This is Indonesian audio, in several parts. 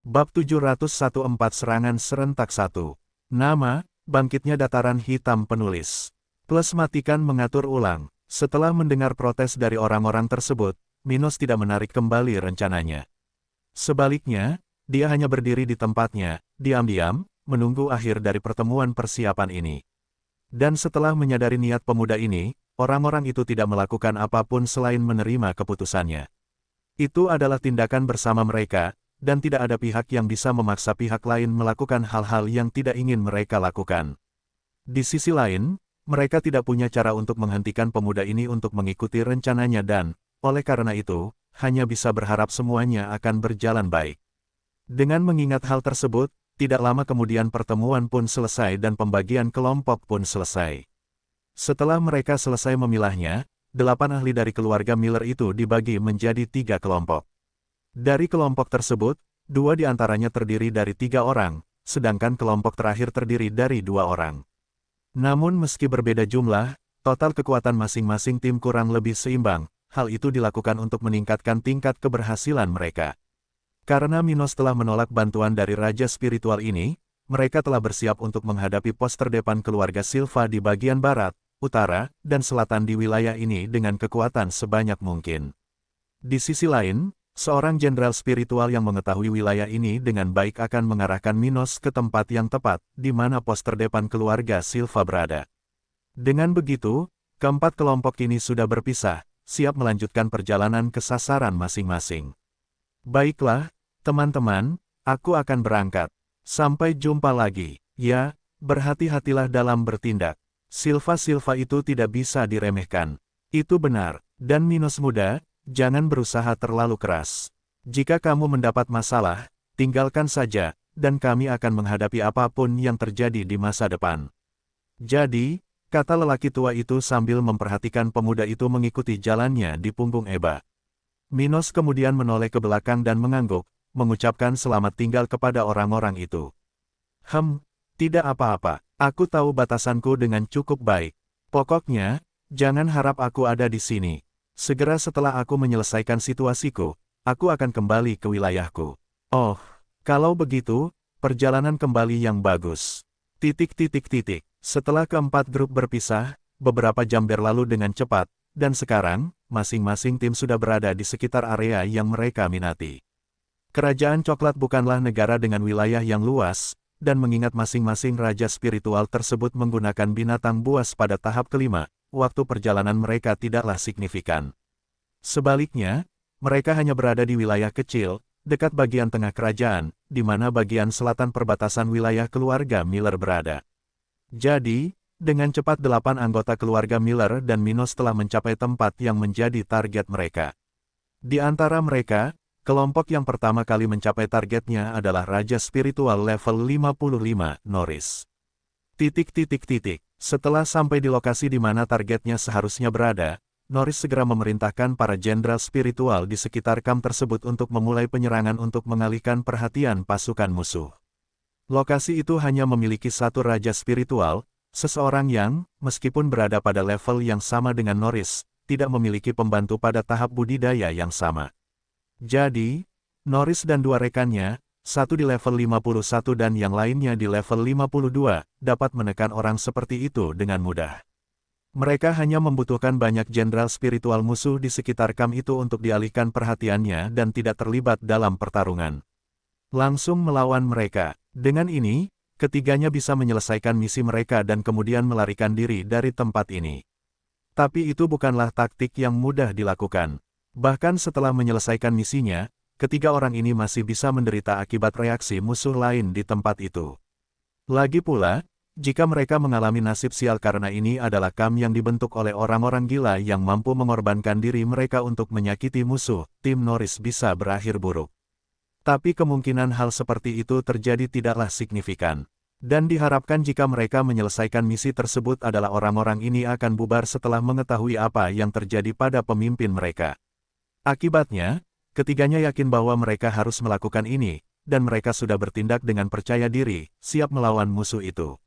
Bab 714 Serangan Serentak 1. Nama, Bangkitnya Dataran Hitam Penulis. Plus matikan mengatur ulang. Setelah mendengar protes dari orang-orang tersebut, Minos tidak menarik kembali rencananya. Sebaliknya, dia hanya berdiri di tempatnya, diam-diam, menunggu akhir dari pertemuan persiapan ini. Dan setelah menyadari niat pemuda ini, orang-orang itu tidak melakukan apapun selain menerima keputusannya. Itu adalah tindakan bersama mereka, dan tidak ada pihak yang bisa memaksa pihak lain melakukan hal-hal yang tidak ingin mereka lakukan. Di sisi lain, mereka tidak punya cara untuk menghentikan pemuda ini untuk mengikuti rencananya dan, oleh karena itu, hanya bisa berharap semuanya akan berjalan baik. Dengan mengingat hal tersebut, tidak lama kemudian pertemuan pun selesai dan pembagian kelompok pun selesai. Setelah mereka selesai memilahnya, 8 ahli dari keluarga Miller itu dibagi menjadi 3 kelompok. Dari kelompok tersebut, 2 diantaranya terdiri dari 3 orang, sedangkan kelompok terakhir terdiri dari 2 orang. Namun meski berbeda jumlah, total kekuatan masing-masing tim kurang lebih seimbang. Hal itu dilakukan untuk meningkatkan tingkat keberhasilan mereka. Karena Minos telah menolak bantuan dari Raja Spiritual ini, mereka telah bersiap untuk menghadapi pos terdepan keluarga Silva di bagian barat, utara, dan selatan di wilayah ini dengan kekuatan sebanyak mungkin. Di sisi lain, seorang jenderal spiritual yang mengetahui wilayah ini dengan baik akan mengarahkan Minos ke tempat yang tepat, di mana pos terdepan keluarga Silva berada. Dengan begitu, keempat kelompok ini sudah berpisah, siap melanjutkan perjalanan ke sasaran masing-masing. Baiklah, teman-teman, aku akan berangkat. Sampai jumpa lagi. Ya, berhati-hatilah dalam bertindak. Silva itu tidak bisa diremehkan. Itu benar, dan Minos muda, jangan berusaha terlalu keras. Jika kamu mendapat masalah, tinggalkan saja, dan kami akan menghadapi apapun yang terjadi di masa depan. Jadi, kata lelaki tua itu sambil memperhatikan pemuda itu mengikuti jalannya di punggung Eba. Minos kemudian menoleh ke belakang dan mengangguk, mengucapkan selamat tinggal kepada orang-orang itu. Tidak apa-apa, aku tahu batasanku dengan cukup baik. Pokoknya, jangan harap aku ada di sini. Segera setelah aku menyelesaikan situasiku, aku akan kembali ke wilayahku. Oh, kalau begitu, perjalanan kembali yang bagus. Setelah keempat grup berpisah, beberapa jam berlalu dengan cepat, dan sekarang, masing-masing tim sudah berada di sekitar area yang mereka minati. Kerajaan Coklat bukanlah negara dengan wilayah yang luas, dan mengingat masing-masing raja spiritual tersebut menggunakan binatang buas pada tahap kelima, waktu perjalanan mereka tidaklah signifikan. Sebaliknya, mereka hanya berada di wilayah kecil, dekat bagian tengah kerajaan, di mana bagian selatan perbatasan wilayah keluarga Miller berada. Jadi, dengan cepat 8 anggota keluarga Miller dan Minos telah mencapai tempat yang menjadi target mereka. Di antara mereka, kelompok yang pertama kali mencapai targetnya adalah Raja Spiritual level 55, Norris. Setelah sampai di lokasi di mana targetnya seharusnya berada, Norris segera memerintahkan para jenderal spiritual di sekitar kamp tersebut untuk memulai penyerangan untuk mengalihkan perhatian pasukan musuh. Lokasi itu hanya memiliki satu raja spiritual, seseorang yang, meskipun berada pada level yang sama dengan Norris, tidak memiliki pembantu pada tahap budidaya yang sama. Jadi, Norris dan 2 rekannya, satu di level 51 dan yang lainnya di level 52, dapat menekan orang seperti itu dengan mudah. Mereka hanya membutuhkan banyak jenderal spiritual musuh di sekitar kamp itu untuk dialihkan perhatiannya dan tidak terlibat dalam pertarungan. Langsung melawan mereka. Dengan ini, ketiganya bisa menyelesaikan misi mereka dan kemudian melarikan diri dari tempat ini. Tapi itu bukanlah taktik yang mudah dilakukan. Bahkan setelah menyelesaikan misinya, ketiga orang ini masih bisa menderita akibat reaksi musuh lain di tempat itu. Lagi pula, jika mereka mengalami nasib sial karena ini adalah kamp yang dibentuk oleh orang-orang gila yang mampu mengorbankan diri mereka untuk menyakiti musuh, tim Norris bisa berakhir buruk. Tapi kemungkinan hal seperti itu terjadi tidaklah signifikan. Dan diharapkan jika mereka menyelesaikan misi tersebut adalah orang-orang ini akan bubar setelah mengetahui apa yang terjadi pada pemimpin mereka. Akibatnya, ketiganya yakin bahwa mereka harus melakukan ini, dan mereka sudah bertindak dengan percaya diri, siap melawan musuh itu.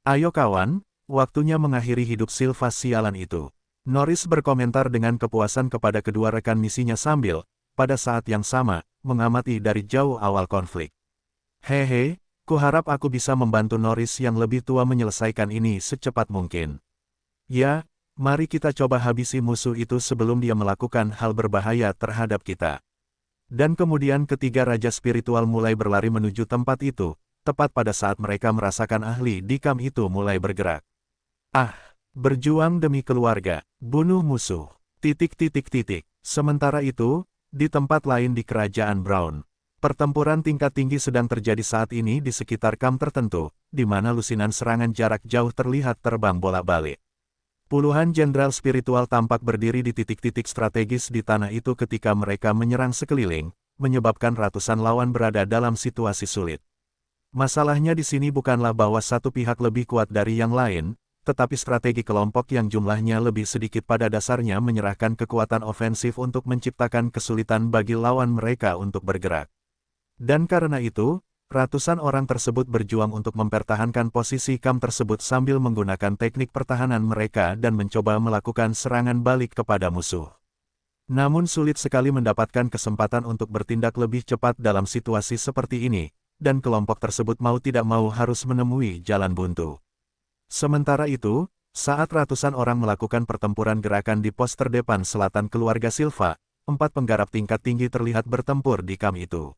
Ayo kawan, waktunya mengakhiri hidup Silva sialan itu. Norris berkomentar dengan kepuasan kepada kedua rekan misinya sambil, pada saat yang sama, mengamati dari jauh awal konflik. Hehe, kuharap aku bisa membantu Norris yang lebih tua menyelesaikan ini secepat mungkin. Ya, mari kita coba habisi musuh itu sebelum dia melakukan hal berbahaya terhadap kita. Dan kemudian ketiga raja spiritual mulai berlari menuju tempat itu, tepat pada saat mereka merasakan ahli di camp itu mulai bergerak. Ah, berjuang demi keluarga, bunuh musuh. Sementara itu, di tempat lain di kerajaan Brown, pertempuran tingkat tinggi sedang terjadi saat ini di sekitar camp tertentu, di mana lusinan serangan jarak jauh terlihat terbang bolak-balik. Puluhan jenderal spiritual tampak berdiri di titik-titik strategis di tanah itu ketika mereka menyerang sekeliling, menyebabkan ratusan lawan berada dalam situasi sulit. Masalahnya di sini bukanlah bahwa satu pihak lebih kuat dari yang lain, tetapi strategi kelompok yang jumlahnya lebih sedikit pada dasarnya menyerahkan kekuatan ofensif untuk menciptakan kesulitan bagi lawan mereka untuk bergerak. Dan karena itu, ratusan orang tersebut berjuang untuk mempertahankan posisi camp tersebut sambil menggunakan teknik pertahanan mereka dan mencoba melakukan serangan balik kepada musuh. Namun sulit sekali mendapatkan kesempatan untuk bertindak lebih cepat dalam situasi seperti ini, dan kelompok tersebut mau tidak mau harus menemui jalan buntu. Sementara itu, saat ratusan orang melakukan pertempuran gerakan di pos terdepan selatan keluarga Silva, 4 penggarap tingkat tinggi terlihat bertempur di camp itu.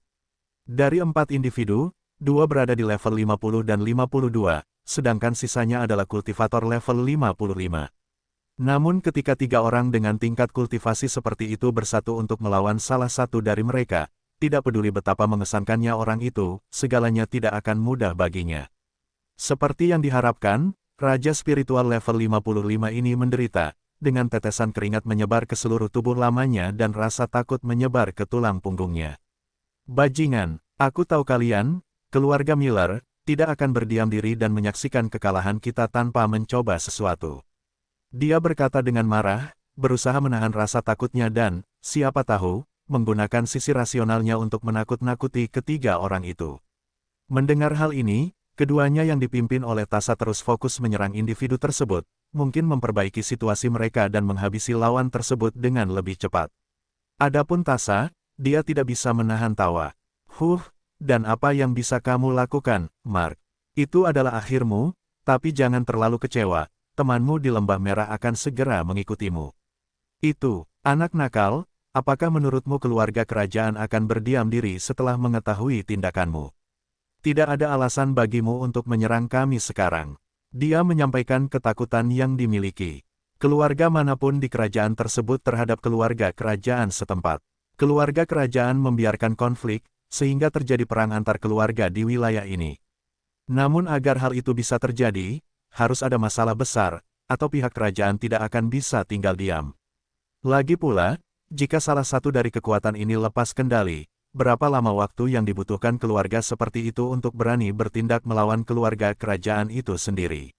Dari 4 individu, 2 berada di level 50 dan 52, sedangkan sisanya adalah kultivator level 55. Namun ketika 3 orang dengan tingkat kultivasi seperti itu bersatu untuk melawan salah satu dari mereka, tidak peduli betapa mengesankannya orang itu, segalanya tidak akan mudah baginya. Seperti yang diharapkan, Raja Spiritual level 55 ini menderita, dengan tetesan keringat menyebar ke seluruh tubuh lamanya dan rasa takut menyebar ke tulang punggungnya. Bajingan, aku tahu kalian, keluarga Miller, tidak akan berdiam diri dan menyaksikan kekalahan kita tanpa mencoba sesuatu. Dia berkata dengan marah, berusaha menahan rasa takutnya dan, siapa tahu, menggunakan sisi rasionalnya untuk menakut-nakuti ketiga orang itu. Mendengar hal ini, keduanya yang dipimpin oleh Tasa terus fokus menyerang individu tersebut, mungkin memperbaiki situasi mereka dan menghabisi lawan tersebut dengan lebih cepat. Adapun Tasa, dia tidak bisa menahan tawa. Dan apa yang bisa kamu lakukan, Mark? Itu adalah akhirmu, tapi jangan terlalu kecewa, temanmu di Lembah Merah akan segera mengikutimu. Itu, anak nakal, apakah menurutmu keluarga kerajaan akan berdiam diri setelah mengetahui tindakanmu? Tidak ada alasan bagimu untuk menyerang kami sekarang. Dia menyampaikan ketakutan yang dimiliki keluarga manapun di kerajaan tersebut terhadap keluarga kerajaan setempat. Keluarga kerajaan membiarkan konflik, sehingga terjadi perang antar keluarga di wilayah ini. Namun agar hal itu bisa terjadi, harus ada masalah besar, atau pihak kerajaan tidak akan bisa tinggal diam. Lagi pula, jika salah satu dari kekuatan ini lepas kendali, berapa lama waktu yang dibutuhkan keluarga seperti itu untuk berani bertindak melawan keluarga kerajaan itu sendiri?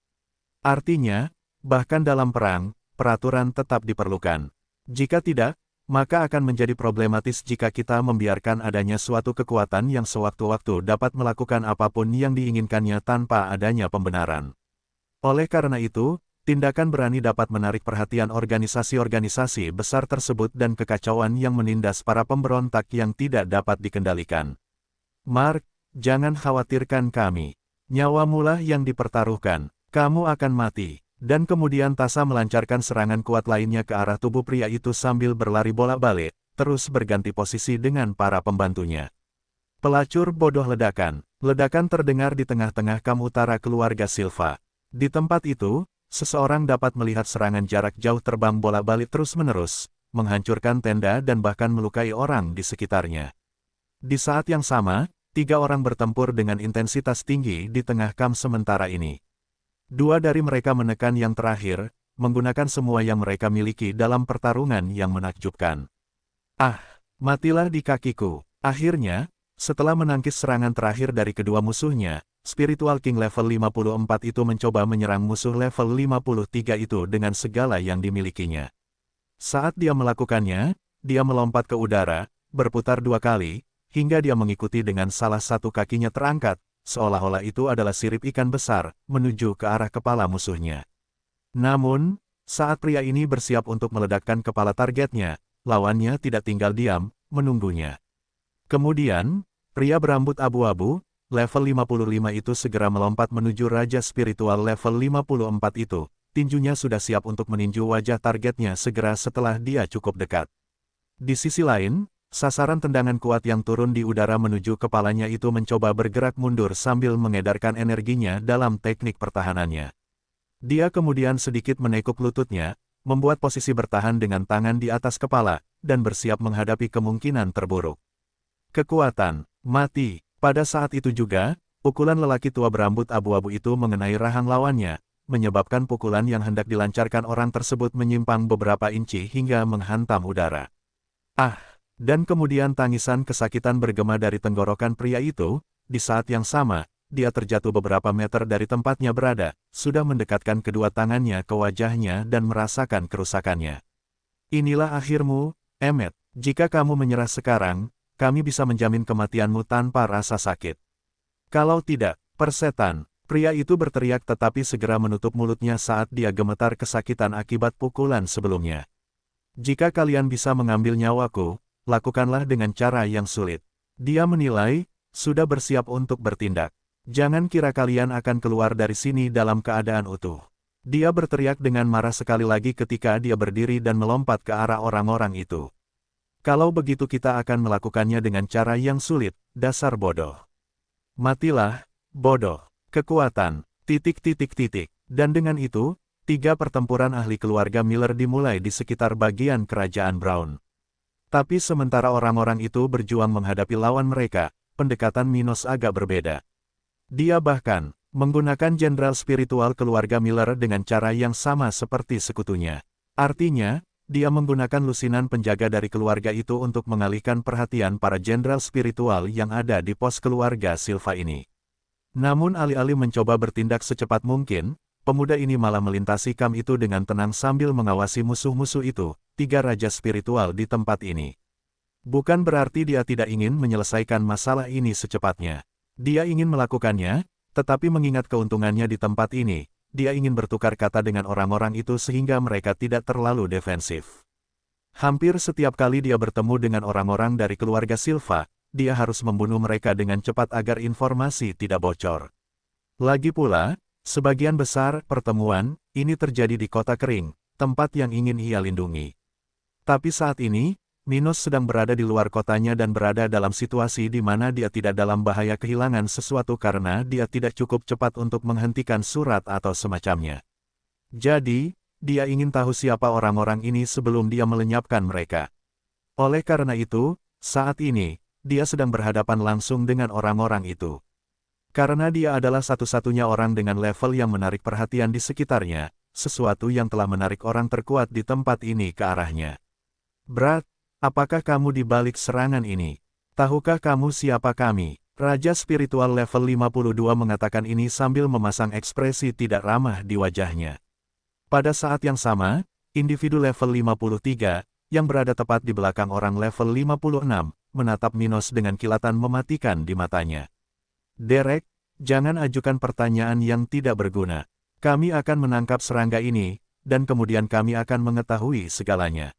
Artinya, bahkan dalam perang, peraturan tetap diperlukan. Jika tidak, maka akan menjadi problematis jika kita membiarkan adanya suatu kekuatan yang sewaktu-waktu dapat melakukan apapun yang diinginkannya tanpa adanya pembenaran. Oleh karena itu, tindakan berani dapat menarik perhatian organisasi-organisasi besar tersebut dan kekacauan yang menindas para pemberontak yang tidak dapat dikendalikan. Mark, jangan khawatirkan kami. Nyawamulah yang dipertaruhkan. Kamu akan mati. Dan kemudian Tasa melancarkan serangan kuat lainnya ke arah tubuh pria itu sambil berlari bolak-balik, terus berganti posisi dengan para pembantunya. Pelacur bodoh ledakan. Ledakan terdengar di tengah-tengah kamp utara keluarga Silva. Di tempat itu, seseorang dapat melihat serangan jarak jauh terbang bolak-balik terus-menerus, menghancurkan tenda dan bahkan melukai orang di sekitarnya. Di saat yang sama, 3 orang bertempur dengan intensitas tinggi di tengah kamp sementara ini. 2 dari mereka menekan yang terakhir, menggunakan semua yang mereka miliki dalam pertarungan yang menakjubkan. Ah, matilah di kakiku. Akhirnya, setelah menangkis serangan terakhir dari kedua musuhnya, Spiritual King level 54 itu mencoba menyerang musuh level 53 itu dengan segala yang dimilikinya. Saat dia melakukannya, dia melompat ke udara, berputar 2 kali, hingga dia mengikuti dengan salah satu kakinya terangkat, seolah-olah itu adalah sirip ikan besar, menuju ke arah kepala musuhnya. Namun, saat pria ini bersiap untuk meledakkan kepala targetnya, lawannya tidak tinggal diam, menunggunya. Kemudian, pria berambut abu-abu, level 55 itu segera melompat menuju Raja Spiritual level 54 itu. Tinjunya sudah siap untuk meninju wajah targetnya segera setelah dia cukup dekat. Di sisi lain, sasaran tendangan kuat yang turun di udara menuju kepalanya itu mencoba bergerak mundur sambil mengedarkan energinya dalam teknik pertahanannya. Dia kemudian sedikit menekuk lututnya, membuat posisi bertahan dengan tangan di atas kepala, dan bersiap menghadapi kemungkinan terburuk. Kekuatan, mati. Pada saat itu juga, pukulan lelaki tua berambut abu-abu itu mengenai rahang lawannya, menyebabkan pukulan yang hendak dilancarkan orang tersebut menyimpang beberapa inci hingga menghantam udara. Ah! Dan kemudian tangisan kesakitan bergema dari tenggorokan pria itu. Di saat yang sama, dia terjatuh beberapa meter dari tempatnya berada, sudah mendekatkan kedua tangannya ke wajahnya dan merasakan kerusakannya. Inilah akhirmu, Emmet. Jika kamu menyerah sekarang, kami bisa menjamin kematianmu tanpa rasa sakit. Kalau tidak, persetan. Pria itu berteriak tetapi segera menutup mulutnya saat dia gemetar kesakitan akibat pukulan sebelumnya. Jika kalian bisa mengambil nyawaku, lakukanlah dengan cara yang sulit. Dia menilai, sudah bersiap untuk bertindak. Jangan kira kalian akan keluar dari sini dalam keadaan utuh. Dia berteriak dengan marah sekali lagi ketika dia berdiri dan melompat ke arah orang-orang itu. Kalau begitu kita akan melakukannya dengan cara yang sulit, dasar bodoh. Matilah, bodoh. Kekuatan, ... Dan dengan itu, 3 pertempuran ahli keluarga Miller dimulai di sekitar bagian kerajaan Brown. Tapi sementara orang-orang itu berjuang menghadapi lawan mereka, pendekatan Minos agak berbeda. Dia bahkan menggunakan jenderal spiritual keluarga Miller dengan cara yang sama seperti sekutunya. Artinya, dia menggunakan lusinan penjaga dari keluarga itu untuk mengalihkan perhatian para jenderal spiritual yang ada di pos keluarga Silva ini. Namun alih-alih mencoba bertindak secepat mungkin, pemuda ini malah melintasi kam itu dengan tenang sambil mengawasi musuh-musuh itu, 3 raja spiritual di tempat ini. Bukan berarti dia tidak ingin menyelesaikan masalah ini secepatnya. Dia ingin melakukannya, tetapi mengingat keuntungannya di tempat ini, dia ingin bertukar kata dengan orang-orang itu sehingga mereka tidak terlalu defensif. Hampir setiap kali dia bertemu dengan orang-orang dari keluarga Silva, dia harus membunuh mereka dengan cepat agar informasi tidak bocor. Lagi pula, sebagian besar pertemuan ini terjadi di kota kering, tempat yang ingin ia lindungi. Tapi saat ini, Minos sedang berada di luar kotanya dan berada dalam situasi di mana dia tidak dalam bahaya kehilangan sesuatu karena dia tidak cukup cepat untuk menghentikan surat atau semacamnya. Jadi, dia ingin tahu siapa orang-orang ini sebelum dia melenyapkan mereka. Oleh karena itu, saat ini, dia sedang berhadapan langsung dengan orang-orang itu. Karena dia adalah satu-satunya orang dengan level yang menarik perhatian di sekitarnya, sesuatu yang telah menarik orang terkuat di tempat ini ke arahnya. Brad, apakah kamu di balik serangan ini? Tahukah kamu siapa kami? Raja spiritual level 52 mengatakan ini sambil memasang ekspresi tidak ramah di wajahnya. Pada saat yang sama, individu level 53, yang berada tepat di belakang orang level 56, menatap Minos dengan kilatan mematikan di matanya. Derek, jangan ajukan pertanyaan yang tidak berguna. Kami akan menangkap serangga ini, dan kemudian kami akan mengetahui segalanya.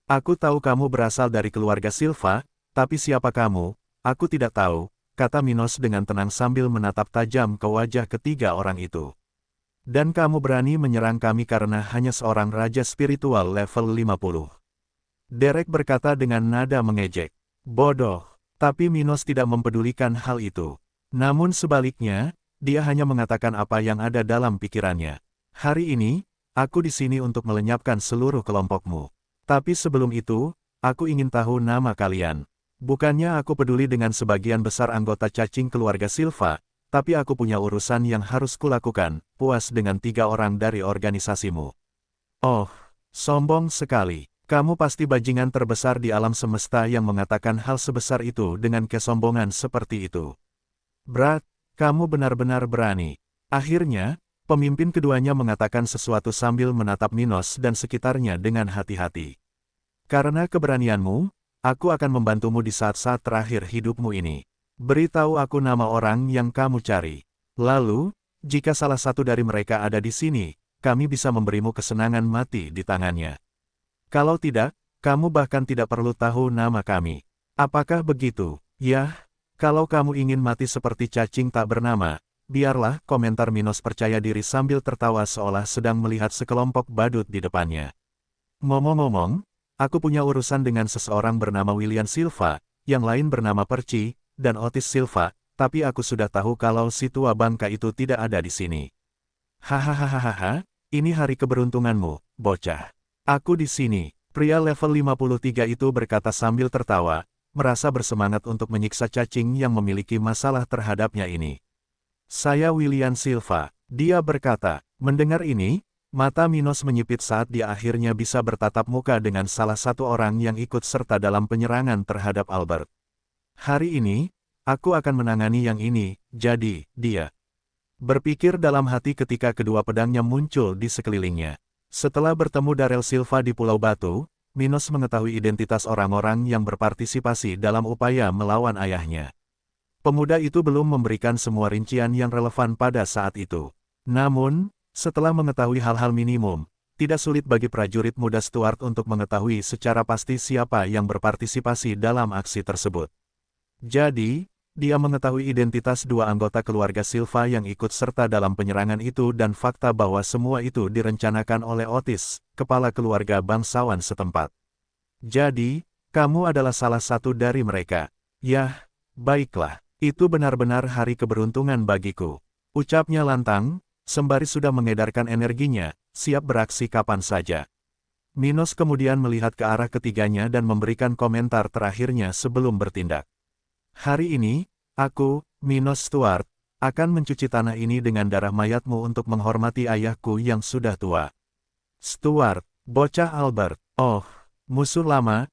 Aku tahu kamu berasal dari keluarga Silva, tapi siapa kamu? Aku tidak tahu, kata Minos dengan tenang sambil menatap tajam ke wajah ketiga orang itu. Dan kamu berani menyerang kami karena hanya seorang raja spiritual level 50. Derek berkata dengan nada mengejek. Bodoh. Tapi Minos tidak mempedulikan hal itu. Namun sebaliknya, dia hanya mengatakan apa yang ada dalam pikirannya. Hari ini, aku di sini untuk melenyapkan seluruh kelompokmu. Tapi sebelum itu, aku ingin tahu nama kalian. Bukannya aku peduli dengan sebagian besar anggota cacing keluarga Silva, tapi aku punya urusan yang harus kulakukan, puas dengan 3 orang dari organisasimu. Oh, sombong sekali. Kamu pasti bajingan terbesar di alam semesta yang mengatakan hal sebesar itu dengan kesombongan seperti itu. Brad, kamu benar-benar berani. Akhirnya, pemimpin keduanya mengatakan sesuatu sambil menatap Minos dan sekitarnya dengan hati-hati. Karena keberanianmu, aku akan membantumu di saat-saat terakhir hidupmu ini. Beritahu aku nama orang yang kamu cari. Lalu, jika salah satu dari mereka ada di sini, kami bisa memberimu kesenangan mati di tangannya. Kalau tidak, kamu bahkan tidak perlu tahu nama kami. Apakah begitu? Yah, Kalau kamu ingin mati seperti cacing tak bernama, biarlah, komentar Minos percaya diri sambil tertawa seolah sedang melihat sekelompok badut di depannya. Ngomong-ngomong, aku punya urusan dengan seseorang bernama William Silva, yang lain bernama Percy, dan Otis Silva, tapi aku sudah tahu kalau si tua bangka itu tidak ada di sini. Hahaha, ini hari keberuntunganmu, bocah. Aku di sini. Pria level 53 itu berkata sambil tertawa, merasa bersemangat untuk menyiksa cacing yang memiliki masalah terhadapnya ini. Saya William Silva, dia berkata. Mendengar ini, mata Minos menyipit saat dia akhirnya bisa bertatap muka dengan salah satu orang yang ikut serta dalam penyerangan terhadap Albert. Hari ini, aku akan menangani yang ini, jadi, dia berpikir dalam hati ketika kedua pedangnya muncul di sekelilingnya. Setelah bertemu Darrell Silva di Pulau Batu, Minos mengetahui identitas orang-orang yang berpartisipasi dalam upaya melawan ayahnya. Pemuda itu belum memberikan semua rincian yang relevan pada saat itu. Namun, setelah mengetahui hal-hal minimum, tidak sulit bagi prajurit muda Stuart untuk mengetahui secara pasti siapa yang berpartisipasi dalam aksi tersebut. Jadi, dia mengetahui identitas dua anggota keluarga Silva yang ikut serta dalam penyerangan itu dan fakta bahwa semua itu direncanakan oleh Otis, kepala keluarga bangsawan setempat. Jadi, kamu adalah salah satu dari mereka. Yah, baiklah, itu benar-benar hari keberuntungan bagiku. Ucapnya lantang, sembari sudah mengedarkan energinya, siap beraksi kapan saja. Minos kemudian melihat ke arah ketiganya dan memberikan komentar terakhirnya sebelum bertindak. Hari ini, aku, Minos Stuart, akan mencuci tanah ini dengan darah mayatmu untuk menghormati ayahku yang sudah tua. Stuart, bocah Albert, oh, musuh lama,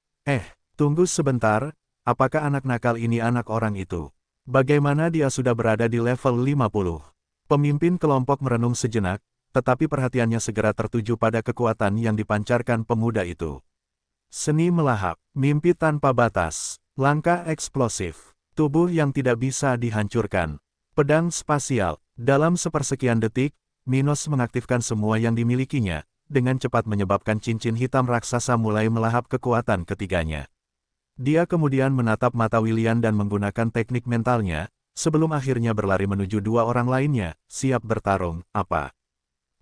tunggu sebentar, apakah anak nakal ini anak orang itu? Bagaimana dia sudah berada di level 50? Pemimpin kelompok merenung sejenak, tetapi perhatiannya segera tertuju pada kekuatan yang dipancarkan pemuda itu. Seni melahap, mimpi tanpa batas, langkah eksplosif. Tubuh yang tidak bisa dihancurkan. Pedang spasial. Dalam sepersekian detik, Minos mengaktifkan semua yang dimilikinya, dengan cepat menyebabkan cincin hitam raksasa mulai melahap kekuatan ketiganya. Dia kemudian menatap mata William dan menggunakan teknik mentalnya, sebelum akhirnya berlari menuju dua orang lainnya, siap bertarung. Apa?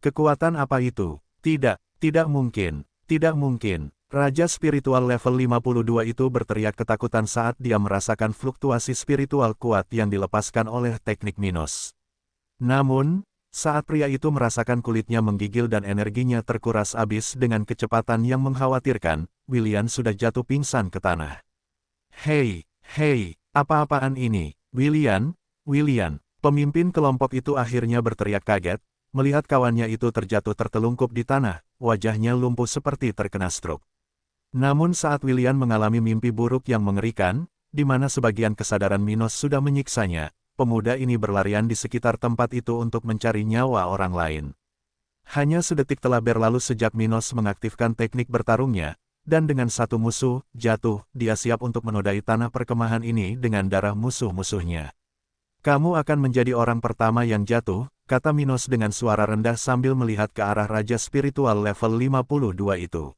Kekuatan apa itu? Tidak mungkin. Tidak mungkin. Raja spiritual level 52 itu berteriak ketakutan saat dia merasakan fluktuasi spiritual kuat yang dilepaskan oleh teknik Minos. Namun, saat pria itu merasakan kulitnya menggigil dan energinya terkuras habis dengan kecepatan yang mengkhawatirkan, William sudah jatuh pingsan ke tanah. Hei, apa-apaan ini? William, pemimpin kelompok itu akhirnya berteriak kaget, melihat kawannya itu terjatuh tertelungkup di tanah, wajahnya lumpuh seperti terkena stroke. Namun saat William mengalami mimpi buruk yang mengerikan, di mana sebagian kesadaran Minos sudah menyiksanya, pemuda ini berlarian di sekitar tempat itu untuk mencari nyawa orang lain. Hanya sedetik telah berlalu sejak Minos mengaktifkan teknik bertarungnya, dan dengan satu musuh jatuh, dia siap untuk menodai tanah perkemahan ini dengan darah musuh-musuhnya. Kamu akan menjadi orang pertama yang jatuh, kata Minos dengan suara rendah sambil melihat ke arah Raja Spiritual level 52 itu.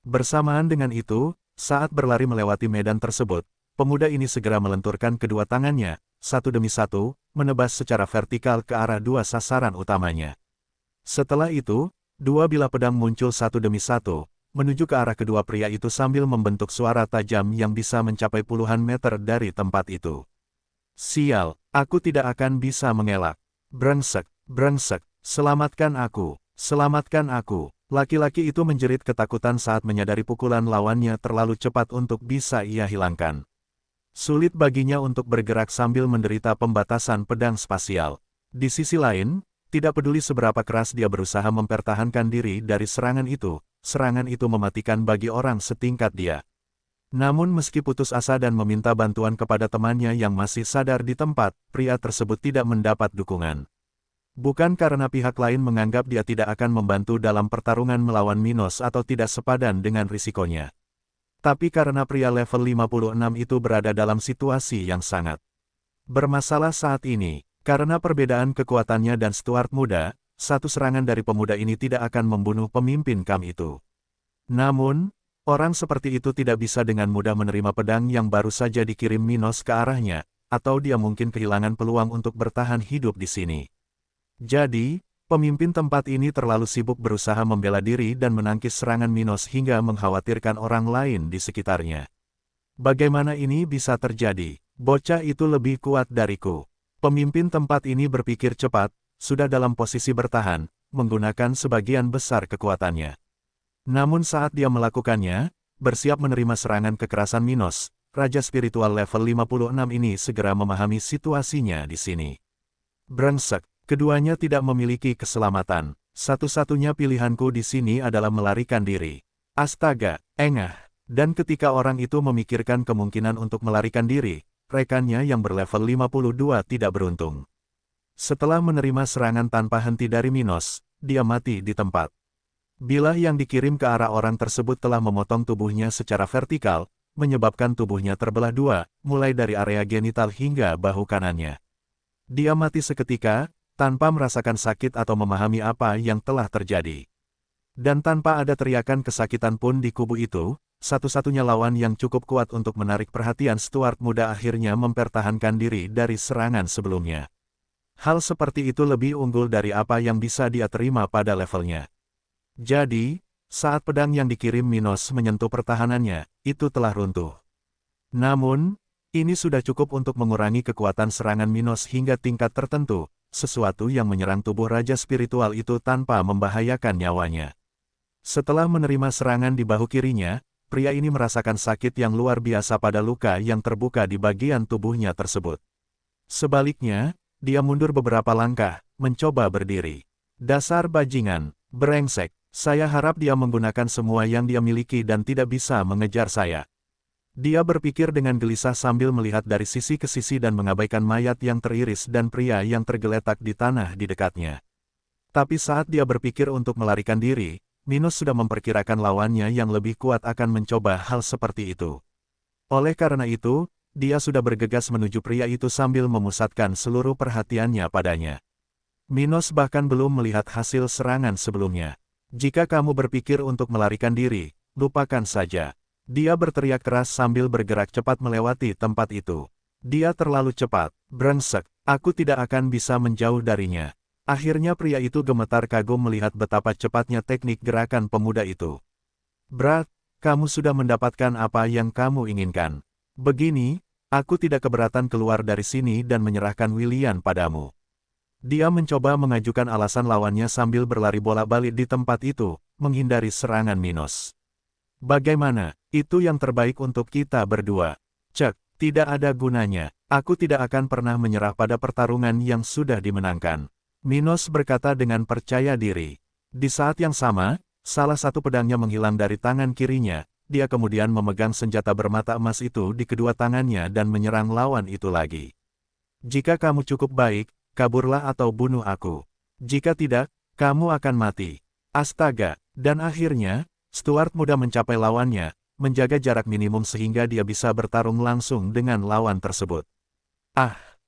Bersamaan dengan itu, saat berlari melewati medan tersebut, pemuda ini segera melenturkan kedua tangannya, satu demi satu, menebas secara vertikal ke arah dua sasaran utamanya. Setelah itu, dua bilah pedang muncul satu demi satu, menuju ke arah kedua pria itu sambil membentuk suara tajam yang bisa mencapai puluhan meter dari tempat itu. Sial, aku tidak akan bisa mengelak. Brengsek, selamatkan aku, selamatkan aku. Laki-laki itu menjerit ketakutan saat menyadari pukulan lawannya terlalu cepat untuk bisa ia hilangkan. Sulit baginya untuk bergerak sambil menderita pembatasan pedang spasial. Di sisi lain, tidak peduli seberapa keras dia berusaha mempertahankan diri dari serangan itu mematikan bagi orang setingkat dia. Namun meski putus asa dan meminta bantuan kepada temannya yang masih sadar di tempat, pria tersebut tidak mendapat dukungan. Bukan karena pihak lain menganggap dia tidak akan membantu dalam pertarungan melawan Minos atau tidak sepadan dengan risikonya. Tapi karena pria level 56 itu berada dalam situasi yang sangat bermasalah saat ini. Karena perbedaan kekuatannya dan Stuart muda, satu serangan dari pemuda ini tidak akan membunuh pemimpin KAM itu. Namun, orang seperti itu tidak bisa dengan mudah menerima pedang yang baru saja dikirim Minos ke arahnya, atau dia mungkin kehilangan peluang untuk bertahan hidup di sini. Jadi, pemimpin tempat ini terlalu sibuk berusaha membela diri dan menangkis serangan Minos hingga mengkhawatirkan orang lain di sekitarnya. Bagaimana ini bisa terjadi? Bocah itu lebih kuat dariku. Pemimpin tempat ini berpikir cepat, sudah dalam posisi bertahan, menggunakan sebagian besar kekuatannya. Namun saat dia melakukannya, bersiap menerima serangan kekerasan Minos, Raja Spiritual level 56 ini segera memahami situasinya di sini. Brengsek, keduanya tidak memiliki keselamatan. Satu-satunya pilihanku di sini adalah melarikan diri. Astaga, engah. Dan ketika orang itu memikirkan kemungkinan untuk melarikan diri, rekannya yang berlevel 52 tidak beruntung. Setelah menerima serangan tanpa henti dari Minos, dia mati di tempat. Bilah yang dikirim ke arah orang tersebut telah memotong tubuhnya secara vertikal, menyebabkan tubuhnya terbelah dua, mulai dari area genital hingga bahu kanannya. Dia mati seketika, tanpa merasakan sakit atau memahami apa yang telah terjadi. Dan tanpa ada teriakan kesakitan pun di kubu itu, satu-satunya lawan yang cukup kuat untuk menarik perhatian Stuart muda akhirnya mempertahankan diri dari serangan sebelumnya. Hal seperti itu lebih unggul dari apa yang bisa dia terima pada levelnya. Jadi, saat pedang yang dikirim Minos menyentuh pertahanannya, itu telah runtuh. Namun, ini sudah cukup untuk mengurangi kekuatan serangan Minos hingga tingkat tertentu, sesuatu yang menyerang tubuh Raja Spiritual itu tanpa membahayakan nyawanya. Setelah menerima serangan di bahu kirinya, pria ini merasakan sakit yang luar biasa pada luka yang terbuka di bagian tubuhnya tersebut. Sebaliknya, dia mundur beberapa langkah, mencoba berdiri. Dasar bajingan, brengsek, saya harap dia menggunakan semua yang dia miliki dan tidak bisa mengejar saya. Dia berpikir dengan gelisah sambil melihat dari sisi ke sisi dan mengabaikan mayat yang teriris dan pria yang tergeletak di tanah di dekatnya. Tapi saat dia berpikir untuk melarikan diri, Minos sudah memperkirakan lawannya yang lebih kuat akan mencoba hal seperti itu. Oleh karena itu, dia sudah bergegas menuju pria itu sambil memusatkan seluruh perhatiannya padanya. Minos bahkan belum melihat hasil serangan sebelumnya. Jika kamu berpikir untuk melarikan diri, lupakan saja. Dia berteriak keras sambil bergerak cepat melewati tempat itu. Dia terlalu cepat, brengsek, aku tidak akan bisa menjauh darinya. Akhirnya pria itu gemetar kagum melihat betapa cepatnya teknik gerakan pemuda itu. Brat, kamu sudah mendapatkan apa yang kamu inginkan. Begini, aku tidak keberatan keluar dari sini dan menyerahkan William padamu. Dia mencoba mengajukan alasan lawannya sambil berlari bolak-balik di tempat itu, menghindari serangan Minos. Bagaimana, itu yang terbaik untuk kita berdua. Cek, tidak ada gunanya, aku tidak akan pernah menyerah pada pertarungan yang sudah dimenangkan. Minos berkata dengan percaya diri. Di saat yang sama, salah satu pedangnya menghilang dari tangan kirinya, dia kemudian memegang senjata bermata emas itu di kedua tangannya dan menyerang lawan itu lagi. Jika kamu cukup baik, kaburlah atau bunuh aku. Jika tidak, kamu akan mati. Astaga, dan akhirnya, Stuart muda mencapai lawannya, menjaga jarak minimum sehingga dia bisa bertarung langsung dengan lawan tersebut.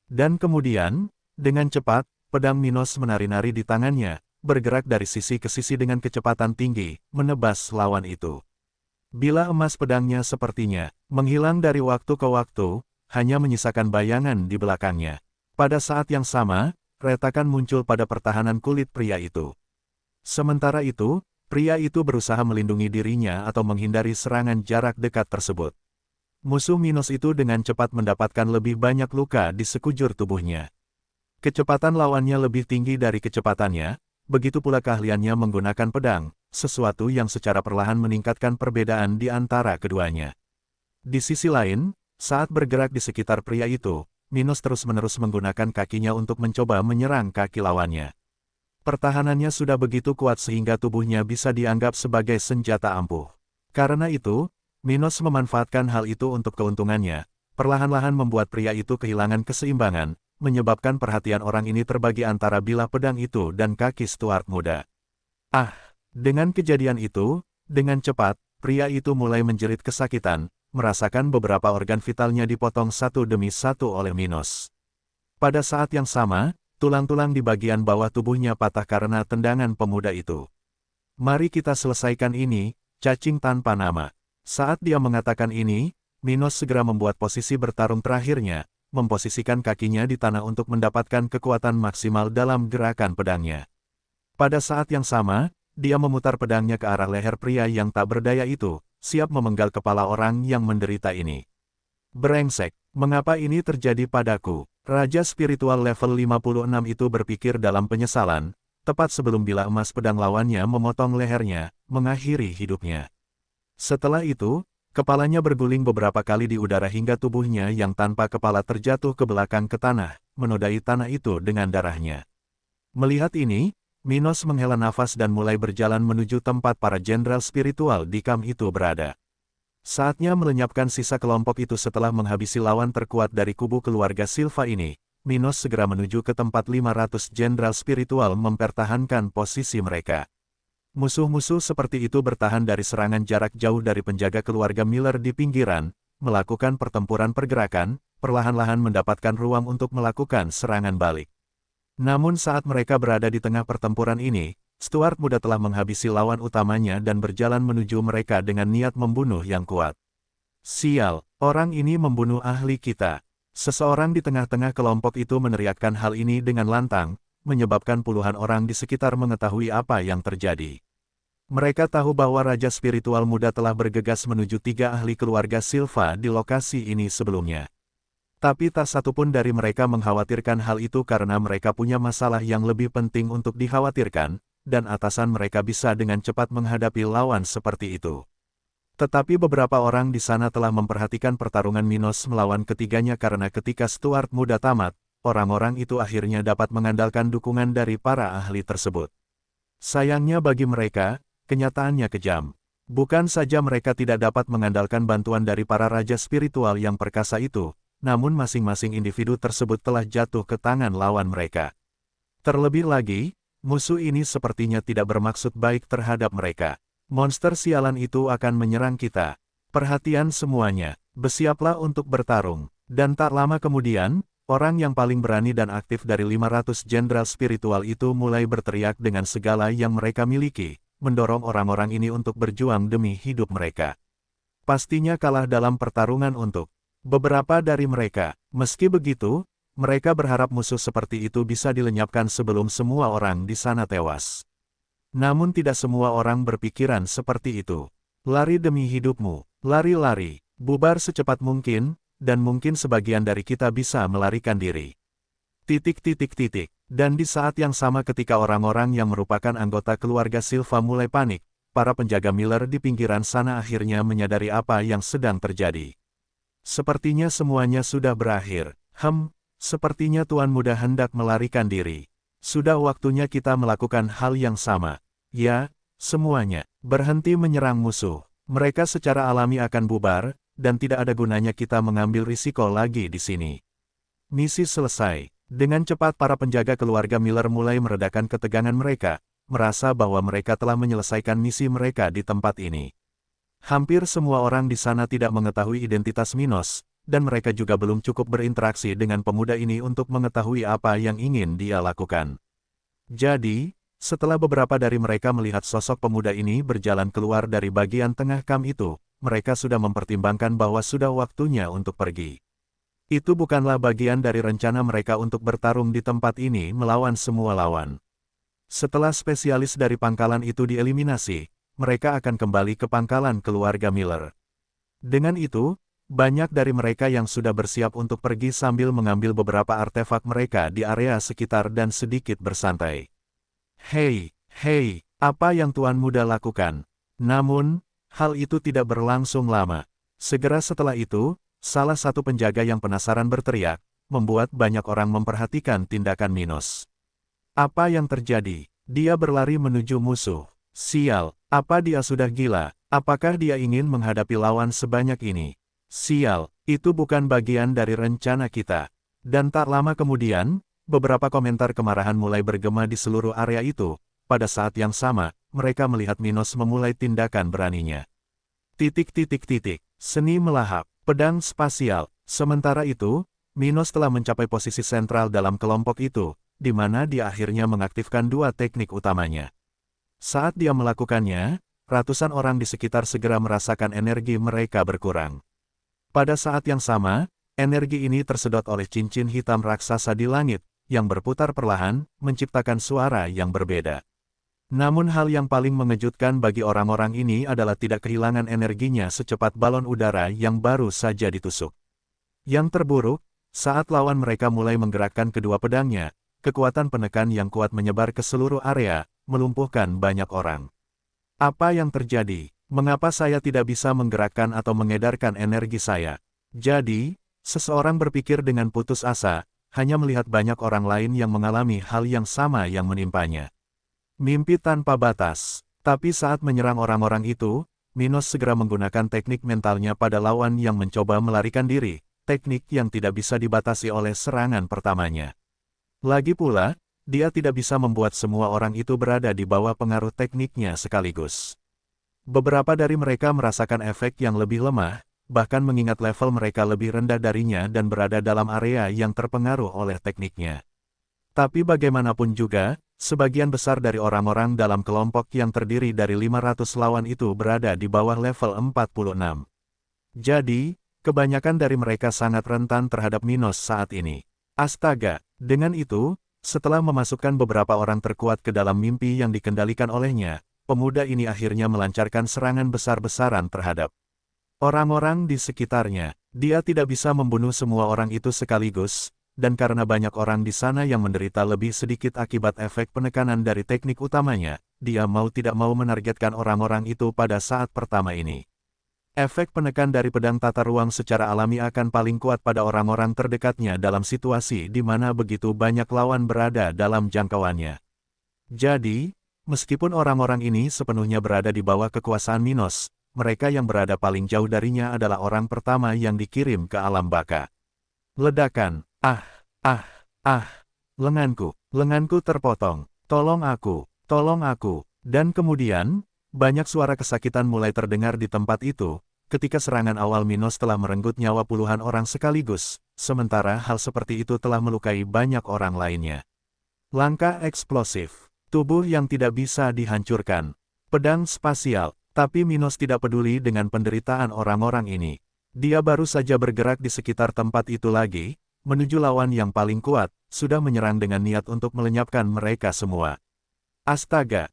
Dan kemudian, dengan cepat, pedang Minos menari-nari di tangannya, bergerak dari sisi ke sisi dengan kecepatan tinggi, menebas lawan itu. Bila emas pedangnya sepertinya menghilang dari waktu ke waktu, hanya menyisakan bayangan di belakangnya. Pada saat yang sama, retakan muncul pada pertahanan kulit pria itu. Sementara itu, pria itu berusaha melindungi dirinya atau menghindari serangan jarak dekat tersebut. Musuh Minos itu dengan cepat mendapatkan lebih banyak luka di sekujur tubuhnya. Kecepatan lawannya lebih tinggi dari kecepatannya, begitu pula keahliannya menggunakan pedang, sesuatu yang secara perlahan meningkatkan perbedaan di antara keduanya. Di sisi lain, saat bergerak di sekitar pria itu, Minos terus-menerus menggunakan kakinya untuk mencoba menyerang kaki lawannya. Pertahanannya sudah begitu kuat sehingga tubuhnya bisa dianggap sebagai senjata ampuh. Karena itu, Minos memanfaatkan hal itu untuk keuntungannya, perlahan-lahan membuat pria itu kehilangan keseimbangan, menyebabkan perhatian orang ini terbagi antara bilah pedang itu dan kaki Stuart muda. Dengan kejadian itu, dengan cepat, pria itu mulai menjerit kesakitan, merasakan beberapa organ vitalnya dipotong satu demi satu oleh Minos. Pada saat yang sama, tulang-tulang di bagian bawah tubuhnya patah karena tendangan pemuda itu. Mari kita selesaikan ini, cacing tanpa nama. Saat dia mengatakan ini, Minos segera membuat posisi bertarung terakhirnya, memposisikan kakinya di tanah untuk mendapatkan kekuatan maksimal dalam gerakan pedangnya. Pada saat yang sama, dia memutar pedangnya ke arah leher pria yang tak berdaya itu, siap memenggal kepala orang yang menderita ini. Brengsek, mengapa ini terjadi padaku? Raja spiritual level 56 itu berpikir dalam penyesalan, tepat sebelum bila emas pedang lawannya memotong lehernya, mengakhiri hidupnya. Setelah itu, kepalanya berguling beberapa kali di udara hingga tubuhnya yang tanpa kepala terjatuh ke belakang ke tanah, menodai tanah itu dengan darahnya. Melihat ini, Minos menghela nafas dan mulai berjalan menuju tempat para jenderal spiritual di kamp itu berada. Saatnya melenyapkan sisa kelompok itu setelah menghabisi lawan terkuat dari kubu keluarga Silva ini, Minos segera menuju ke tempat 500 jenderal spiritual mempertahankan posisi mereka. Musuh-musuh seperti itu bertahan dari serangan jarak jauh dari penjaga keluarga Miller di pinggiran, melakukan pertempuran pergerakan, perlahan-lahan mendapatkan ruang untuk melakukan serangan balik. Namun saat mereka berada di tengah pertempuran ini, Stuart muda telah menghabisi lawan utamanya dan berjalan menuju mereka dengan niat membunuh yang kuat. Sial, orang ini membunuh ahli kita. Seseorang di tengah-tengah kelompok itu meneriakkan hal ini dengan lantang, menyebabkan puluhan orang di sekitar mengetahui apa yang terjadi. Mereka tahu bahwa Raja Spiritual Muda telah bergegas menuju 3 ahli keluarga Silva di lokasi ini sebelumnya. Tapi tak satupun dari mereka mengkhawatirkan hal itu karena mereka punya masalah yang lebih penting untuk dikhawatirkan, dan atasan mereka bisa dengan cepat menghadapi lawan seperti itu. Tetapi beberapa orang di sana telah memperhatikan pertarungan Minos melawan ketiganya karena ketika Stuart Muda tamat, orang-orang itu akhirnya dapat mengandalkan dukungan dari para ahli tersebut. Sayangnya bagi mereka, kenyataannya kejam. Bukan saja mereka tidak dapat mengandalkan bantuan dari para raja spiritual yang perkasa itu, namun masing-masing individu tersebut telah jatuh ke tangan lawan mereka. Terlebih lagi, musuh ini sepertinya tidak bermaksud baik terhadap mereka. Monster sialan itu akan menyerang kita. Perhatian semuanya, bersiaplah untuk bertarung. Dan tak lama kemudian, orang yang paling berani dan aktif dari 500 jenderal spiritual itu mulai berteriak dengan segala yang mereka miliki, mendorong orang-orang ini untuk berjuang demi hidup mereka. Pastinya kalah dalam pertarungan untuk beberapa dari mereka. Meski begitu, mereka berharap musuh seperti itu bisa dilenyapkan sebelum semua orang di sana tewas. Namun tidak semua orang berpikiran seperti itu. Lari demi hidupmu, lari-lari, bubar secepat mungkin, dan mungkin sebagian dari kita bisa melarikan diri. Dan di saat yang sama ketika orang-orang yang merupakan anggota keluarga Silva mulai panik, para penjaga Miller di pinggiran sana akhirnya menyadari apa yang sedang terjadi. Sepertinya semuanya sudah berakhir. Sepertinya Tuan Muda hendak melarikan diri. Sudah waktunya kita melakukan hal yang sama. Ya, semuanya, berhenti menyerang musuh. Mereka secara alami akan bubar, dan tidak ada gunanya kita mengambil risiko lagi di sini. Misi selesai. Dengan cepat para penjaga keluarga Miller mulai meredakan ketegangan mereka, merasa bahwa mereka telah menyelesaikan misi mereka di tempat ini. Hampir semua orang di sana tidak mengetahui identitas Minos, dan mereka juga belum cukup berinteraksi dengan pemuda ini untuk mengetahui apa yang ingin dia lakukan. Jadi, setelah beberapa dari mereka melihat sosok pemuda ini berjalan keluar dari bagian tengah kamp itu, mereka sudah mempertimbangkan bahwa sudah waktunya untuk pergi. Itu bukanlah bagian dari rencana mereka untuk bertarung di tempat ini melawan semua lawan. Setelah spesialis dari pangkalan itu dieliminasi, mereka akan kembali ke pangkalan keluarga Miller. Dengan itu, banyak dari mereka yang sudah bersiap untuk pergi sambil mengambil beberapa artefak mereka di area sekitar dan sedikit bersantai. Hei, apa yang Tuan Muda lakukan? Namun, hal itu tidak berlangsung lama. Segera setelah itu, salah satu penjaga yang penasaran berteriak, membuat banyak orang memperhatikan tindakan Minos. Apa yang terjadi? Dia berlari menuju musuh. Sial, apa dia sudah gila? Apakah dia ingin menghadapi lawan sebanyak ini? Sial, itu bukan bagian dari rencana kita. Dan tak lama kemudian, beberapa komentar kemarahan mulai bergema di seluruh area itu. Pada saat yang sama, mereka melihat Minos memulai tindakan beraninya. Seni melahap, pedang spasial. Sementara itu, Minos telah mencapai posisi sentral dalam kelompok itu, di mana dia akhirnya mengaktifkan dua teknik utamanya. Saat dia melakukannya, ratusan orang di sekitar segera merasakan energi mereka berkurang. Pada saat yang sama, Energi ini tersedot oleh cincin hitam raksasa di langit, yang berputar perlahan, menciptakan suara yang berbeda. Namun hal yang paling mengejutkan bagi orang-orang ini adalah tidak kehilangan energinya secepat balon udara yang baru saja ditusuk. Yang terburuk, saat lawan mereka mulai menggerakkan kedua pedangnya, kekuatan penekan yang kuat menyebar ke seluruh area, melumpuhkan banyak orang. Apa yang terjadi? Mengapa saya tidak bisa menggerakkan atau mengedarkan energi saya? Jadi, seseorang berpikir dengan putus asa, hanya melihat banyak orang lain yang mengalami hal yang sama yang menimpanya. Mimpi tanpa batas. Tapi saat menyerang orang-orang itu, Minos segera menggunakan teknik mentalnya pada lawan yang mencoba melarikan diri, teknik yang tidak bisa dibatasi oleh serangan pertamanya. Lagi pula, dia tidak bisa membuat semua orang itu berada di bawah pengaruh tekniknya sekaligus. Beberapa dari mereka merasakan efek yang lebih lemah, bahkan mengingat level mereka lebih rendah darinya dan berada dalam area yang terpengaruh oleh tekniknya. Tapi bagaimanapun juga, sebagian besar dari orang-orang dalam kelompok yang terdiri dari 500 lawan itu berada di bawah level 46. Jadi, kebanyakan dari mereka sangat rentan terhadap Minos saat ini. Astaga, dengan itu, setelah memasukkan beberapa orang terkuat ke dalam mimpi yang dikendalikan olehnya, pemuda ini akhirnya melancarkan serangan besar-besaran terhadap orang-orang di sekitarnya. Dia tidak bisa membunuh semua orang itu sekaligus, dan karena banyak orang di sana yang menderita lebih sedikit akibat efek penekanan dari teknik utamanya, dia mau tidak mau menargetkan orang-orang itu pada saat pertama ini. Efek penekan dari pedang tata ruang secara alami akan paling kuat pada orang-orang terdekatnya dalam situasi di mana begitu banyak lawan berada dalam jangkauannya. Jadi, meskipun orang-orang ini sepenuhnya berada di bawah kekuasaan Minos, mereka yang berada paling jauh darinya adalah orang pertama yang dikirim ke alam baka. Ledakan. Lenganku terpotong. Tolong aku. Dan kemudian, banyak suara kesakitan mulai terdengar di tempat itu, ketika serangan awal Minos telah merenggut nyawa puluhan orang sekaligus, sementara hal seperti itu telah melukai banyak orang lainnya. Langkah eksplosif. Tubuh yang tidak bisa dihancurkan. Pedang spasial. Tapi Minos tidak peduli dengan penderitaan orang-orang ini. Dia baru saja bergerak di sekitar tempat itu lagi, menuju lawan yang paling kuat, sudah menyerang dengan niat untuk melenyapkan mereka semua. Astaga,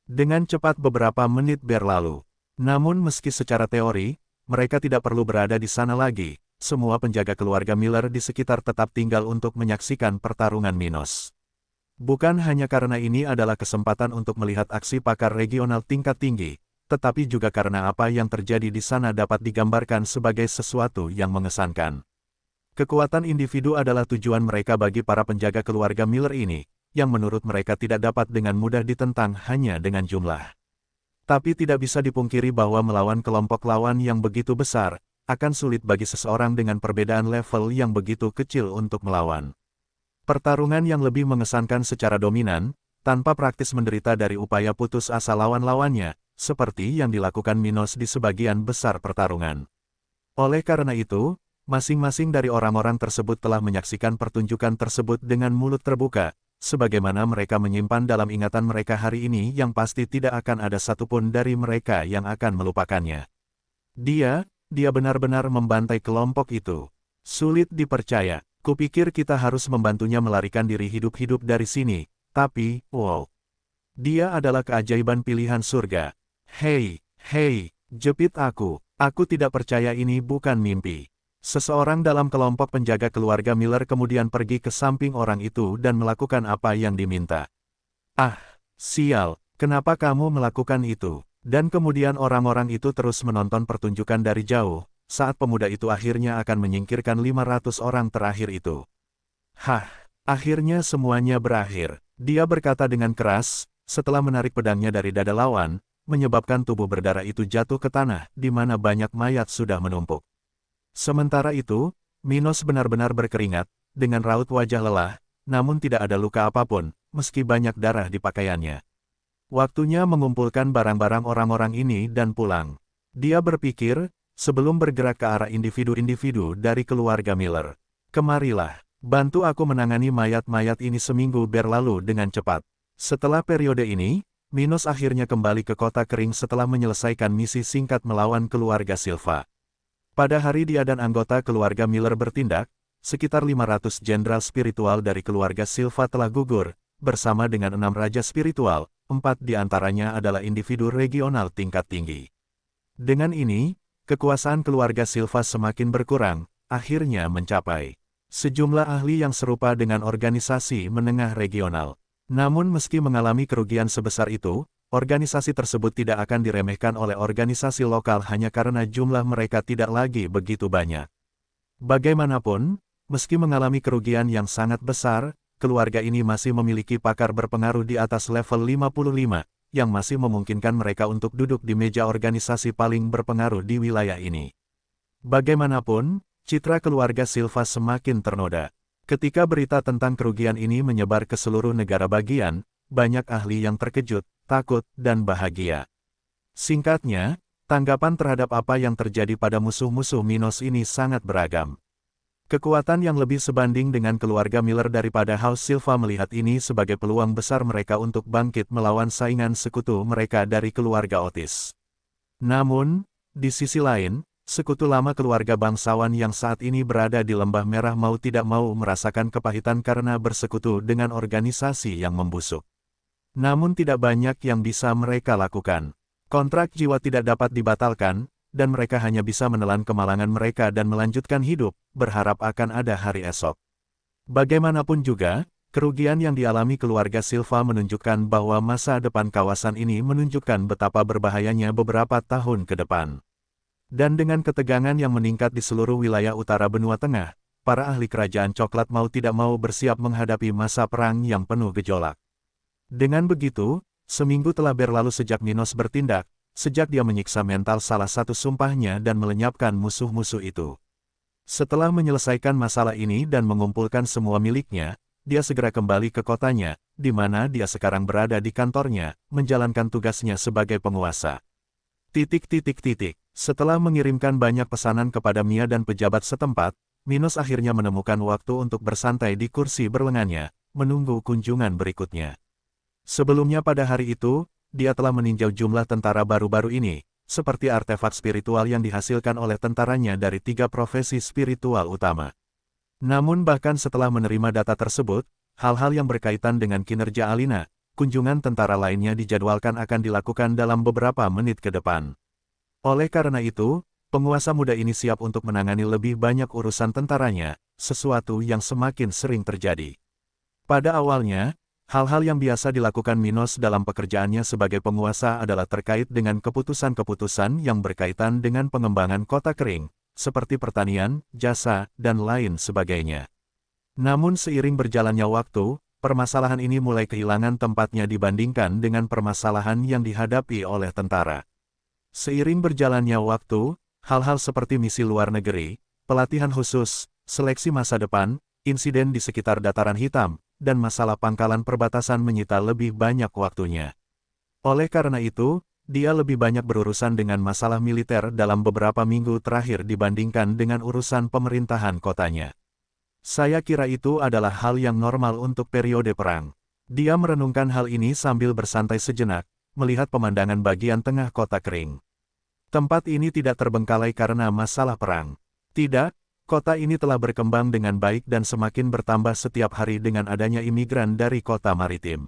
Dengan cepat beberapa menit berlalu. Namun meski secara teori, mereka tidak perlu berada di sana lagi, semua penjaga keluarga Miller di sekitar tetap tinggal untuk menyaksikan pertarungan Minos. Bukan hanya karena ini adalah kesempatan untuk melihat aksi pakar regional tingkat tinggi, tetapi juga karena apa yang terjadi di sana dapat digambarkan sebagai sesuatu yang mengesankan. Kekuatan individu adalah tujuan mereka bagi para penjaga keluarga Miller ini, yang menurut mereka tidak dapat dengan mudah ditentang hanya dengan jumlah. Tapi tidak bisa dipungkiri bahwa melawan kelompok lawan yang begitu besar, akan sulit bagi seseorang dengan perbedaan level yang begitu kecil untuk melawan. Pertarungan yang lebih mengesankan secara dominan, tanpa praktis menderita dari upaya putus asa lawan-lawannya, seperti yang dilakukan Minos di sebagian besar pertarungan. Oleh karena itu, masing-masing dari orang-orang tersebut telah menyaksikan pertunjukan tersebut dengan mulut terbuka, sebagaimana mereka menyimpan dalam ingatan mereka hari ini yang pasti tidak akan ada satupun dari mereka yang akan melupakannya. Dia benar-benar membantai kelompok itu. Sulit dipercaya. Kupikir kita harus membantunya melarikan diri hidup-hidup dari sini, tapi, wow. Dia adalah keajaiban pilihan surga. Hei, jepit aku tidak percaya ini bukan mimpi. Seseorang dalam kelompok penjaga keluarga Miller kemudian pergi ke samping orang itu dan melakukan apa yang diminta. Sial, kenapa kamu melakukan itu? Dan kemudian orang-orang itu terus menonton pertunjukan dari jauh, saat pemuda itu akhirnya akan menyingkirkan 500 orang terakhir itu. Akhirnya semuanya berakhir. Dia berkata dengan keras, setelah menarik pedangnya dari dada lawan, menyebabkan tubuh berdarah itu jatuh ke tanah, di mana banyak mayat sudah menumpuk. Sementara itu, Minos benar-benar berkeringat, dengan raut wajah lelah, namun tidak ada luka apapun, meski banyak darah di pakaiannya. Waktunya mengumpulkan barang-barang orang-orang ini dan pulang. Dia berpikir, sebelum bergerak ke arah individu-individu dari keluarga Miller. Kemarilah, bantu aku menangani mayat-mayat ini seminggu berlalu dengan cepat. Setelah periode ini, Minos akhirnya kembali ke kota kering setelah menyelesaikan misi singkat melawan keluarga Silva. Pada hari dia dan anggota keluarga Miller bertindak, sekitar 500 jenderal spiritual dari keluarga Silva telah gugur, bersama dengan 6 raja spiritual, 4 di antaranya adalah individu regional tingkat tinggi. Dengan ini, kekuasaan keluarga Silva semakin berkurang, akhirnya mencapai sejumlah ahli yang serupa dengan organisasi menengah regional. Namun meski mengalami kerugian sebesar itu, organisasi tersebut tidak akan diremehkan oleh organisasi lokal hanya karena jumlah mereka tidak lagi begitu banyak. Bagaimanapun, meski mengalami kerugian yang sangat besar, keluarga ini masih memiliki pakar berpengaruh di atas level 55, yang masih memungkinkan mereka untuk duduk di meja organisasi paling berpengaruh di wilayah ini. Bagaimanapun, citra keluarga Silva semakin ternoda. Ketika berita tentang kerugian ini menyebar ke seluruh negara bagian, banyak ahli yang terkejut, takut, dan bahagia. Singkatnya, tanggapan terhadap apa yang terjadi pada musuh-musuh Minos ini sangat beragam. Kekuatan yang lebih sebanding dengan keluarga Miller daripada House Silva melihat ini sebagai peluang besar mereka untuk bangkit melawan saingan sekutu mereka dari keluarga Otis. Namun, di sisi lain, sekutu lama keluarga bangsawan yang saat ini berada di Lembah Merah mau tidak mau merasakan kepahitan karena bersekutu dengan organisasi yang membusuk. Namun tidak banyak yang bisa mereka lakukan. Kontrak jiwa tidak dapat dibatalkan, dan mereka hanya bisa menelan kemalangan mereka dan melanjutkan hidup, berharap akan ada hari esok. Bagaimanapun juga, kerugian yang dialami keluarga Silva menunjukkan bahwa masa depan kawasan ini menunjukkan betapa berbahayanya beberapa tahun ke depan. Dan dengan ketegangan yang meningkat di seluruh wilayah utara benua tengah, para ahli kerajaan coklat mau tidak mau bersiap menghadapi masa perang yang penuh gejolak. Dengan begitu, seminggu telah berlalu sejak Minos bertindak, sejak dia menyiksa mental salah satu sumpahnya dan melenyapkan musuh-musuh itu. Setelah menyelesaikan masalah ini dan mengumpulkan semua miliknya, dia segera kembali ke kotanya, di mana dia sekarang berada di kantornya, menjalankan tugasnya sebagai penguasa. Setelah mengirimkan banyak pesanan kepada Mia dan pejabat setempat, Minos akhirnya menemukan waktu untuk bersantai di kursi berlengannya, menunggu kunjungan berikutnya. Sebelumnya pada hari itu, dia telah meninjau jumlah tentara baru-baru ini, seperti artefak spiritual yang dihasilkan oleh tentaranya dari 3 profesi spiritual utama. Namun bahkan setelah menerima data tersebut, hal-hal yang berkaitan dengan kinerja Alina, kunjungan tentara lainnya dijadwalkan akan dilakukan dalam beberapa menit ke depan. Oleh karena itu, penguasa muda ini siap untuk menangani lebih banyak urusan tentaranya, sesuatu yang semakin sering terjadi. Pada awalnya, hal-hal yang biasa dilakukan Minos dalam pekerjaannya sebagai penguasa adalah terkait dengan keputusan-keputusan yang berkaitan dengan pengembangan kota kering, seperti pertanian, jasa, dan lain sebagainya. Namun seiring berjalannya waktu, permasalahan ini mulai kehilangan tempatnya dibandingkan dengan permasalahan yang dihadapi oleh tentara. Seiring berjalannya waktu, hal-hal seperti misi luar negeri, pelatihan khusus, seleksi masa depan, insiden di sekitar dataran hitam, dan masalah pangkalan perbatasan menyita lebih banyak waktunya. Oleh karena itu, dia lebih banyak berurusan dengan masalah militer dalam beberapa minggu terakhir dibandingkan dengan urusan pemerintahan kotanya. Saya kira itu adalah hal yang normal untuk periode perang. Dia merenungkan hal ini sambil bersantai sejenak, melihat pemandangan bagian tengah kota kering. Tempat ini tidak terbengkalai karena masalah perang. Tidak. Kota ini telah berkembang dengan baik dan semakin bertambah setiap hari dengan adanya imigran dari kota maritim.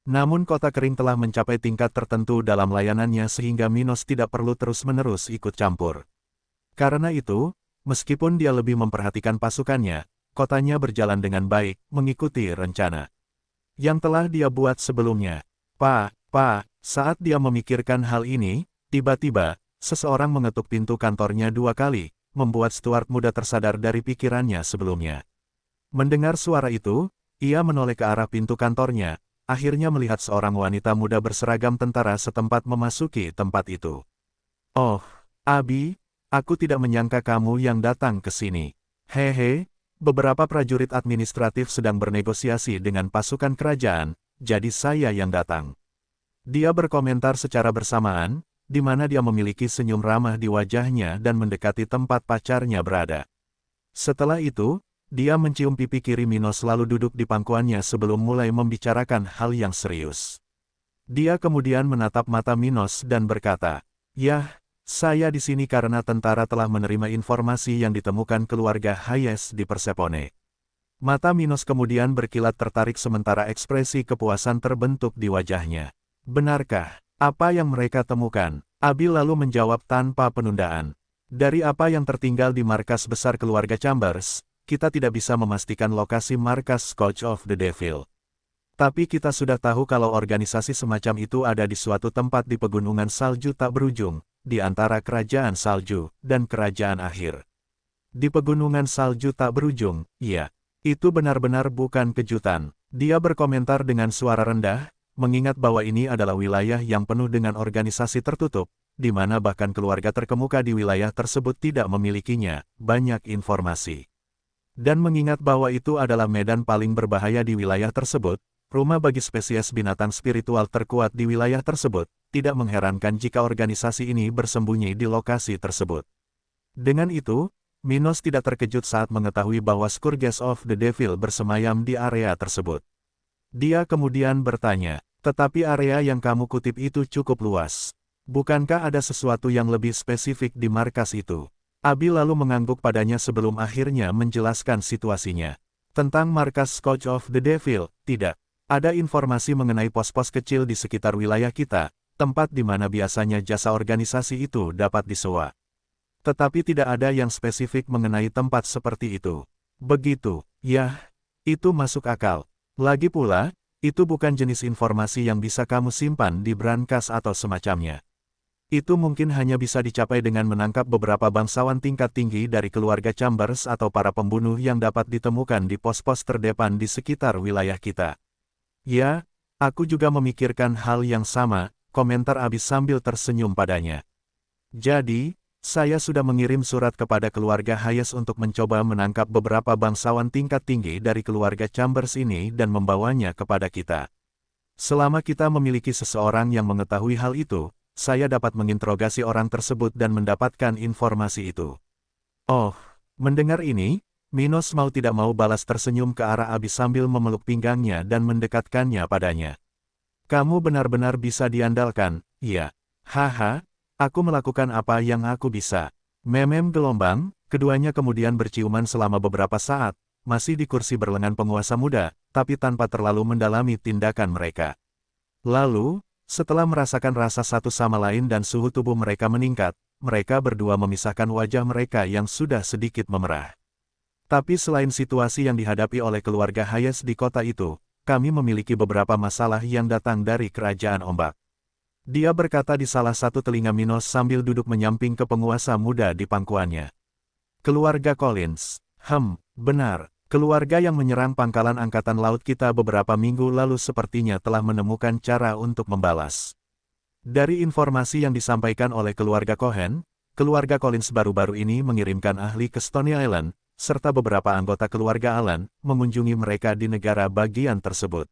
Namun kota kering telah mencapai tingkat tertentu dalam layanannya sehingga Minos tidak perlu terus-menerus ikut campur. Karena itu, meskipun dia lebih memperhatikan pasukannya, kotanya berjalan dengan baik, mengikuti rencana yang telah dia buat sebelumnya. Saat dia memikirkan hal ini, tiba-tiba, seseorang mengetuk pintu kantornya 2 kali, membuat Stuart muda tersadar dari pikirannya sebelumnya. Mendengar suara itu, ia menoleh ke arah pintu kantornya, akhirnya melihat seorang wanita muda berseragam tentara setempat memasuki tempat itu. "Oh, Abi, aku tidak menyangka kamu yang datang ke sini. Hehe, beberapa prajurit administratif sedang bernegosiasi dengan pasukan kerajaan, jadi saya yang datang." Dia berkomentar secara bersamaan, di mana dia memiliki senyum ramah di wajahnya dan mendekati tempat pacarnya berada. Setelah itu, dia mencium pipi kiri Minos lalu duduk di pangkuannya sebelum mulai membicarakan hal yang serius. Dia kemudian menatap mata Minos dan berkata, "Yah, Saya di sini karena tentara telah menerima informasi yang ditemukan keluarga Hayes di Persepone. Mata Minos kemudian berkilat tertarik sementara ekspresi kepuasan terbentuk di wajahnya. Benarkah apa yang mereka temukan? Abi lalu menjawab tanpa penundaan. Dari apa yang tertinggal di markas besar keluarga Chambers, kita tidak bisa memastikan lokasi markas Scourge of the Devil. Tapi kita sudah tahu kalau organisasi semacam itu ada di suatu tempat di pegunungan salju tak berujung, di antara kerajaan salju dan kerajaan akhir. Di pegunungan salju tak berujung, iya. Itu benar-benar bukan kejutan. Dia berkomentar dengan suara rendah, mengingat bahwa ini adalah wilayah yang penuh dengan organisasi tertutup, di mana bahkan keluarga terkemuka di wilayah tersebut tidak memilikinya banyak informasi. Dan mengingat bahwa itu adalah medan paling berbahaya di wilayah tersebut, rumah bagi spesies binatang spiritual terkuat di wilayah tersebut, tidak mengherankan jika organisasi ini bersembunyi di lokasi tersebut. Dengan itu, Minos tidak terkejut saat mengetahui bahwa Scourge of the Devil bersemayam di area tersebut. Dia kemudian bertanya, tetapi area yang kamu kutip itu cukup luas. Bukankah ada sesuatu yang lebih spesifik di markas itu? Abi lalu mengangguk padanya sebelum akhirnya menjelaskan situasinya. Tentang markas Scourge of the Devil, tidak. Ada informasi mengenai pos-pos kecil di sekitar wilayah kita, tempat di mana biasanya jasa organisasi itu dapat disewa. Tetapi tidak ada yang spesifik mengenai tempat seperti itu. Begitu, ya, itu masuk akal. Lagi pula, itu bukan jenis informasi yang bisa kamu simpan di brankas atau semacamnya. Itu mungkin hanya bisa dicapai dengan menangkap beberapa bangsawan tingkat tinggi dari keluarga Chambers atau para pembunuh yang dapat ditemukan di pos-pos terdepan di sekitar wilayah kita. Ya, aku juga memikirkan hal yang sama, komentar Abi sambil tersenyum padanya. Jadi, saya sudah mengirim surat kepada keluarga Hayes untuk mencoba menangkap beberapa bangsawan tingkat tinggi dari keluarga Chambers ini dan membawanya kepada kita. Selama kita memiliki seseorang yang mengetahui hal itu, saya dapat menginterogasi orang tersebut dan mendapatkan informasi itu. Oh, mendengar ini, Minos mau tidak mau balas tersenyum ke arah Abi sambil memeluk pinggangnya dan mendekatkannya padanya. Kamu benar-benar bisa diandalkan, iya. Haha. Aku melakukan apa yang aku bisa. Memem gelombang, keduanya kemudian berciuman selama beberapa saat, masih di kursi berlengan penguasa muda, tapi tanpa terlalu mendalami tindakan mereka. Lalu, setelah merasakan rasa satu sama lain dan suhu tubuh mereka meningkat, mereka berdua memisahkan wajah mereka yang sudah sedikit memerah. Tapi selain situasi yang dihadapi oleh keluarga Hayes di kota itu, kami memiliki beberapa masalah yang datang dari kerajaan ombak. Dia berkata di salah satu telinga Minos sambil duduk menyamping ke penguasa muda di pangkuannya. Keluarga Collins. Benar. Keluarga yang menyerang pangkalan angkatan laut kita beberapa minggu lalu sepertinya telah menemukan cara untuk membalas. Dari informasi yang disampaikan oleh keluarga Cohen, keluarga Collins baru-baru ini mengirimkan ahli ke Stony Island, serta beberapa anggota keluarga Allen, mengunjungi mereka di negara bagian tersebut.